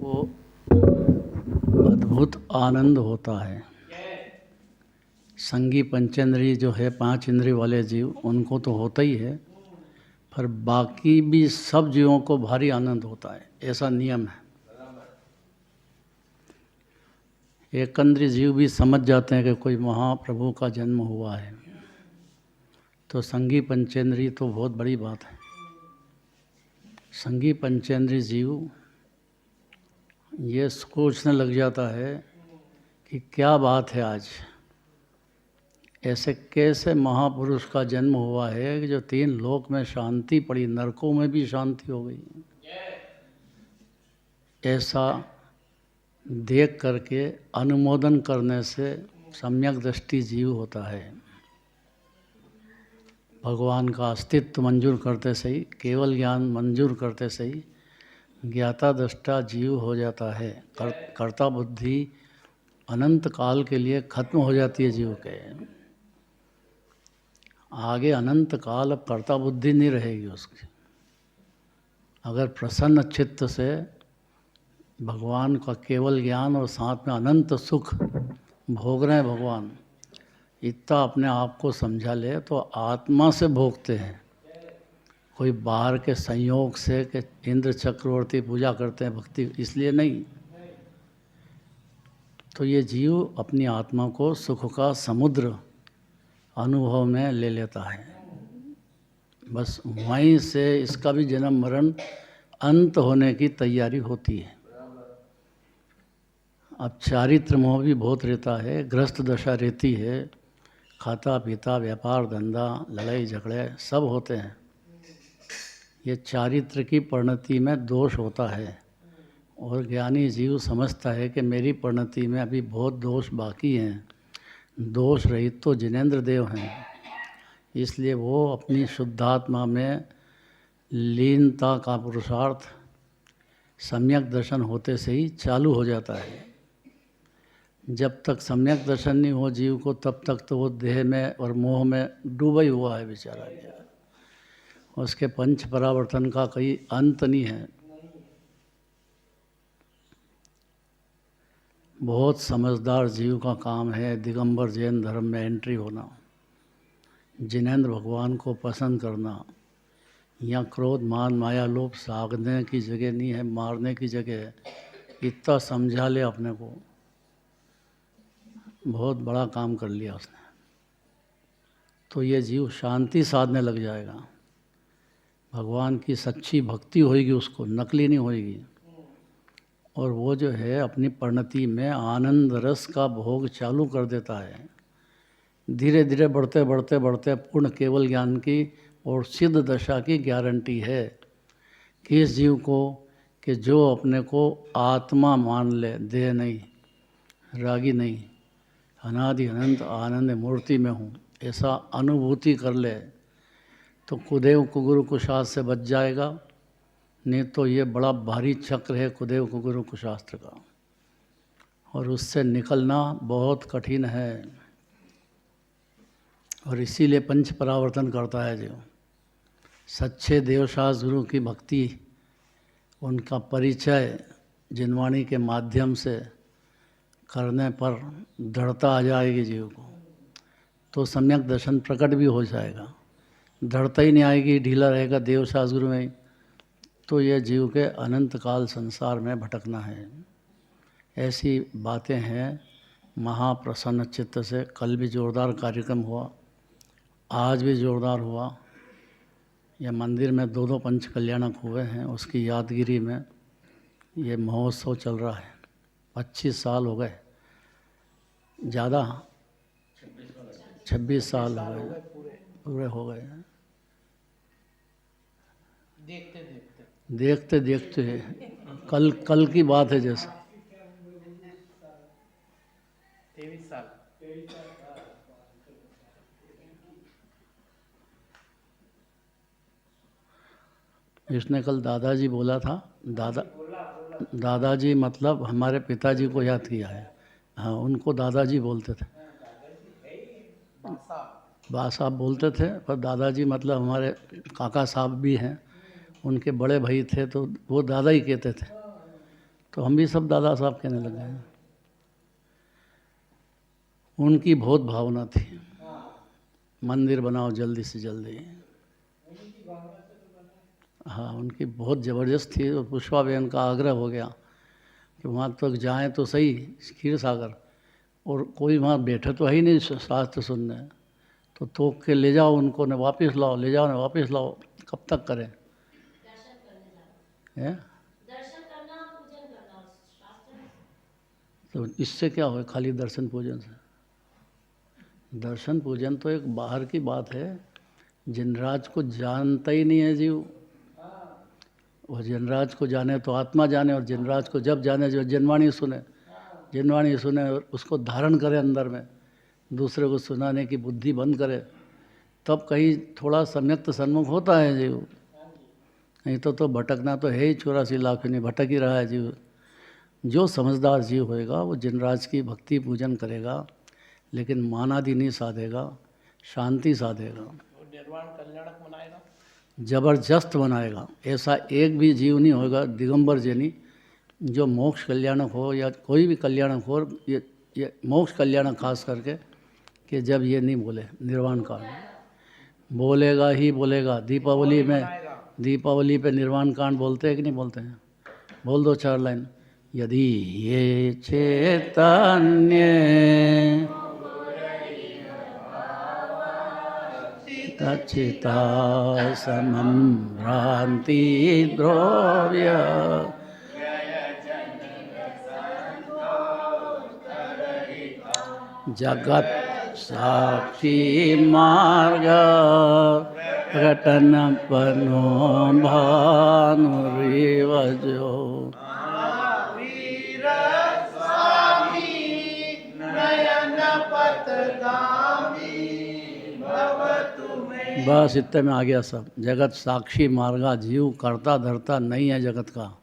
को अद्भुत आनंद होता है। संगी पंचेंद्रिय जो है, 5 इंद्रिय वाले जीव, उनको तो होता ही है, पर बाकी भी सब जीवों को भारी आनंद होता है, ऐसा नियम है। एकंद्रीय जीव भी समझ जाते हैं कि कोई महाप्रभु का जन्म हुआ है, तो संगी पंचेंद्रिय तो बहुत बड़ी बात है। संगी पंचेंद्रिय जीव ये सोचने लग जाता है कि क्या बात है, आज ऐसे कैसे महापुरुष का जन्म हुआ है कि जो 3 लोक में शांति पड़ी, नरकों में भी शांति हो गई। ऐसा देख करके अनुमोदन करने से सम्यक दृष्टि जीव होता है। भगवान का अस्तित्व मंजूर करते सही, केवल ज्ञान मंजूर करते सही ज्ञाता दृष्टा जीव हो जाता है। कर्ता बुद्धि अनंत काल के लिए खत्म हो जाती है जीव के। आगे अनंत काल अब कर्ता बुद्धि नहीं रहेगी उसकी। अगर प्रसन्न चित्त से भगवान का केवल ज्ञान और साथ में अनंत सुख भोग रहे हैं भगवान, इतना अपने आप को समझा ले तो आत्मा से भोगते हैं। कोई बाहर के संयोग से कि इंद्र चक्रवर्ती पूजा करते हैं भक्ति, इसलिए नहीं। तो ये जीव अपनी आत्मा को सुख का समुद्र अनुभव में ले लेता है। बस वहीं से इसका भी जन्म मरण अंत होने की तैयारी होती है। अब चारित्र मोह भी बहुत रहता है, ग्रस्त दशा रहती है, खाता पीता व्यापार धंधा लड़ाई झगड़े सब होते हैं। ये चारित्र की परिणति में दोष होता है और ज्ञानी जीव समझता है कि मेरी परिणति में अभी बहुत दोष बाकी हैं। दोष रहित तो जिनेंद्र देव हैं, इसलिए वो अपनी शुद्धात्मा में लीनता का पुरुषार्थ सम्यक दर्शन होते से ही चालू हो जाता है। जब तक सम्यक दर्शन नहीं हो जीव को, तब तक तो वो देह में और मोह में डूबा ही हुआ है बेचारा। उसके पंच परावर्तन का कोई अंत नहीं है। बहुत समझदार जीव का काम है दिगंबर जैन धर्म में एंट्री होना, जिनेंद्र भगवान को पसंद करना। यहाँ क्रोध मान माया लोभ सागने की जगह नहीं है, मारने की जगह है। इतना समझा ले अपने को, बहुत बड़ा काम कर लिया उसने। तो ये जीव शांति साधने लग जाएगा। भगवान की सच्ची भक्ति होएगी उसको, नकली नहीं होएगी। और वो जो है अपनी परिणति में आनंद रस का भोग चालू कर देता है। धीरे धीरे बढ़ते बढ़ते बढ़ते पूर्ण केवल ज्ञान की और सिद्ध दशा की गारंटी है कि इस जीव को कि जो अपने को आत्मा मान ले, देह नहीं, रागी नहीं, अनादि अनंत आनंद मूर्ति में हूँ, ऐसा अनुभूति कर ले तो कुदेव कुगुरु कुशास्त्र से बच जाएगा। नहीं तो ये बड़ा भारी चक्र है कुदेव कुगुरु कुशास्त्र का, और उससे निकलना बहुत कठिन है। और इसीलिए पंच परावर्तन करता है जो सच्चे देवशास्त्र गुरु की भक्ति, उनका परिचय जिनवाणी के माध्यम से करने पर दृढ़ता आ जाएगी जीव को, तो सम्यक दर्शन प्रकट भी हो जाएगा। दृढ़ता ही नहीं आएगी, ढीला रहेगा देवशास्त्र गुरु में, तो यह जीव के अनंत काल संसार में भटकना है। ऐसी बातें हैं। महाप्रसन्न चित्त से कल भी जोरदार कार्यक्रम हुआ, आज भी जोरदार हुआ। यह मंदिर में 2 पंच कल्याणक हुए हैं, उसकी यादगिरी में ये महोत्सव चल रहा है। 25 साल हो गए, ज़्यादा 26 साल हो गए, पूरे हो गए हैं। देखते देखते कल की बात है जैसे 23 साल। इसने कल दादाजी बोला था। दादाजी मतलब हमारे पिताजी को याद किया है। हाँ, उनको दादाजी बोलते थे, बा साहब बोलते थे, पर दादाजी मतलब हमारे काका साहब भी हैं, उनके बड़े भाई थे तो वो दादा ही कहते थे। तो हम भी सब दादा साहब कहने लगे हैं। उनकी बहुत भावना थी, मंदिर बनाओ जल्दी से जल्दी। हाँ, उनकी बहुत ज़बरदस्त थी। और पुष्पा बहन का आग्रह हो गया कि वहाँ तक जाएं तो सही, क्षीर सागर, और कोई वहाँ बैठा तो है ही नहीं शास्त्र सुनने, तो थोक के ले जाओ उनको, न वापस लाओ, ले जाओ न वापस लाओ, कब तक करें? हैं? तो इससे क्या हो, खाली दर्शन पूजन से? दर्शन पूजन तो एक बाहर की बात है, जिनराज को जानता ही नहीं है जीव। और जिनराज को जाने तो आत्मा जाने, और जिनराज को जब जाने जो जिनवाणी सुने, जिनवाणी सुने और उसको धारण करे अंदर में, दूसरे को सुनाने की बुद्धि बंद करे, तब कहीं थोड़ा सम्यक्त सन्मुख होता है जीव। नहीं तो भटकना तो है ही, 84 लाख नहीं भटक ही रहा है जीव। जो समझदार जीव होएगा वो जिनराज की भक्ति पूजन करेगा, लेकिन मानादि नहीं साधेगा, शांति साधेगा, निर्वाण कल्याणक बनाएगा, जबरदस्त बनाएगा। ऐसा एक भी जीव नहीं होगा दिगंबर जैनी जो मोक्ष कल्याणक हो, या कोई भी कल्याणक हो, ये मोक्ष कल्याणक खास करके, कि जब ये नहीं बोले निर्वाण कांड। बोलेगा ही बोलेगा। दीपावली पे निर्वाण कांड बोलते हैं कि नहीं बोलते हैं? बोल दो 4 लाइन। यदि ये चैतन्य चिता समं भ्रांति द्रव्य जगत साक्षी मार्ग रटन पनो भानुरिव जो। बस इतने में आ गया सब। जगत साक्षी मार्गा, जीव करता धरता नहीं है जगत का।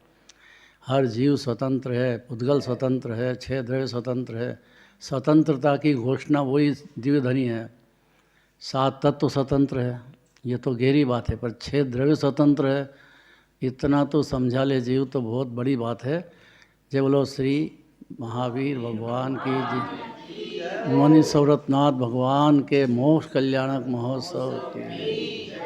हर जीव स्वतंत्र है, पुद्गल स्वतंत्र है, 6 द्रव्य स्वतंत्र है। स्वतंत्रता की घोषणा वही दिव्य धनी है। 7 तत्व स्वतंत्र है, ये तो गहरी बात है, पर 6 द्रव्य स्वतंत्र है, इतना तो समझा ले जीव तो बहुत बड़ी बात है। जय बोलो श्री महावीर भगवान की जी, मुनि सौरतनाथ भगवान के मोक्ष कल्याणक महोत्सव की।